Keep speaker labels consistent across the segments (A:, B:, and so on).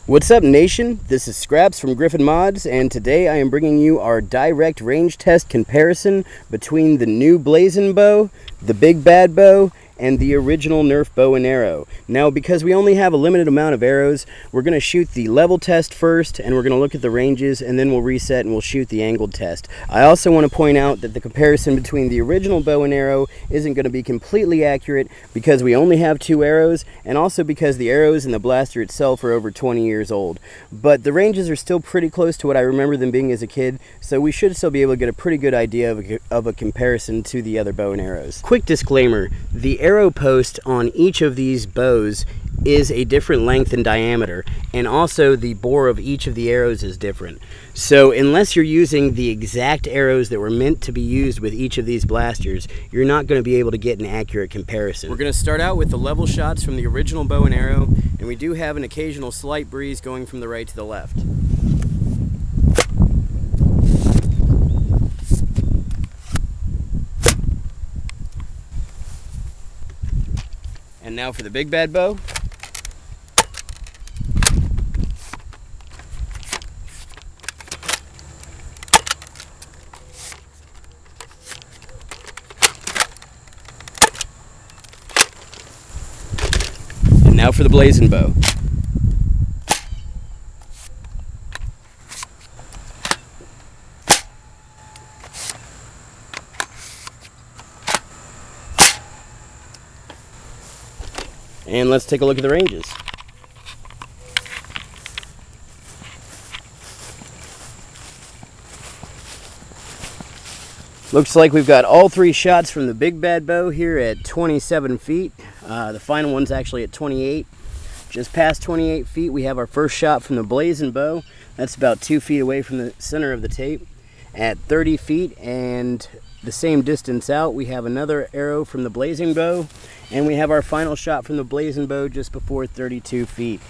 A: What's up, nation? This is Scraps from GriffinMods, and today I am bringing you our direct range test comparison between the new Blazin Bow, the Big Bad Bow, and the original NERF bow and arrow. Now, because we only have a limited amount of arrows, we're going to shoot the level test first, and we're going to look at the ranges, and then we'll reset and we'll shoot the angled test. I also want to point out that the comparison between the original bow and arrow isn't going to be completely accurate because we only have 2 arrows, and also because the arrows and the blaster itself are over 20 years old. But the ranges are still pretty close to what I remember them being as a kid, so we should still be able to get a pretty good idea of a comparison to the other bow and arrows. Quick disclaimer, the arrow post on each of these bows is a different length and diameter, and also the bore of each of the arrows is different. So unless you're using the exact arrows that were meant to be used with each of these blasters, you're not going to be able to get an accurate comparison. We're going to start out with the level shots from the original bow and arrow, and we do have an occasional slight breeze going from the right to the left. And now for the Big Bad Bow. And now for the Blazin Bow. And let's take a look at the ranges. Looks like we've got all 3 shots from the Big Bad Bow here at 27 feet. The final one's actually at 28. Just past 28 feet, we have our first shot from the Blazin Bow. That's about 2 feet away from the center of the tape. At 30 feet and the same distance out, we have another arrow from the Blazin Bow, and we have our final shot from the Blazin Bow just before 32 feet.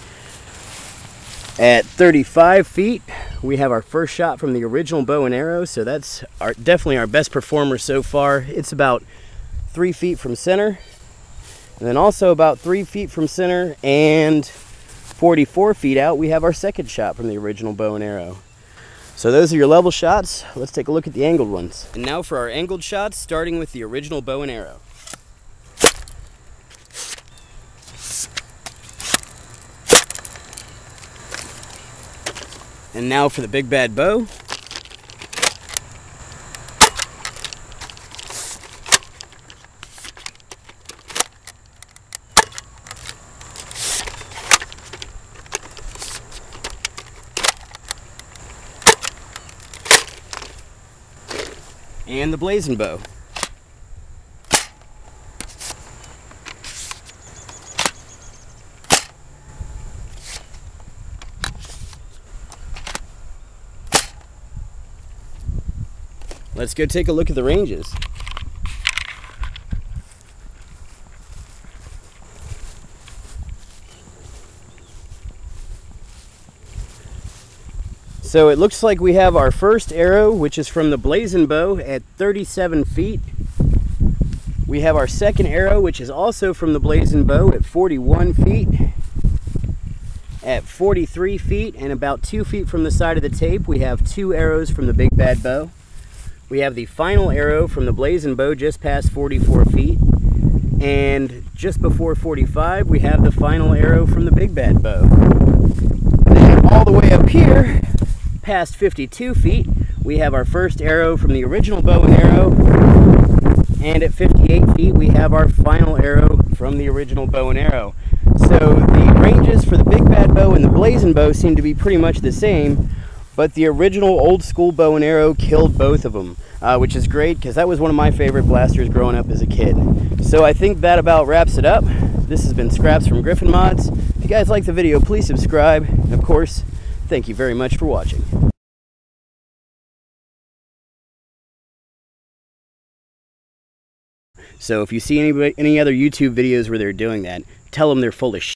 A: At 35 feet, we have our first shot from the original bow and arrow, so that's definitely our best performer so far. It's about 3 feet from center, and then also about 3 feet from center and 44 feet out, we have our second shot from the original bow and arrow. So those are your level shots. Let's take a look at the angled ones. And now for our angled shots, starting with the original bow and arrow. And now for the Big Bad Bow. And the Blazin Bow. Let's go take a look at the ranges. So it looks like we have our first arrow, which is from the Blazin Bow at 37 feet. We have our second arrow, which is also from the Blazin Bow at 41 feet. At 43 feet and about 2 feet from the side of the tape, we have 2 arrows from the Big Bad Bow. We have the final arrow from the Blazin Bow just past 44 feet. And just before 45, we have the final arrow from the Big Bad Bow. Then all the way up here, past 52 feet, we have our first arrow from the original bow and arrow, and at 58 feet we have our final arrow from the original bow and arrow. So the ranges for the Big Bad Bow and the Blazin Bow seem to be pretty much the same, but the original old school bow and arrow killed both of them, which is great because that was one of my favorite blasters growing up as a kid. So I think that about wraps it up. This has been Scraps from GriffinMods. If you guys like the video, please subscribe, and of course, thank you very much for watching. So if you see any other YouTube videos where they're doing that, tell them they're full of shit.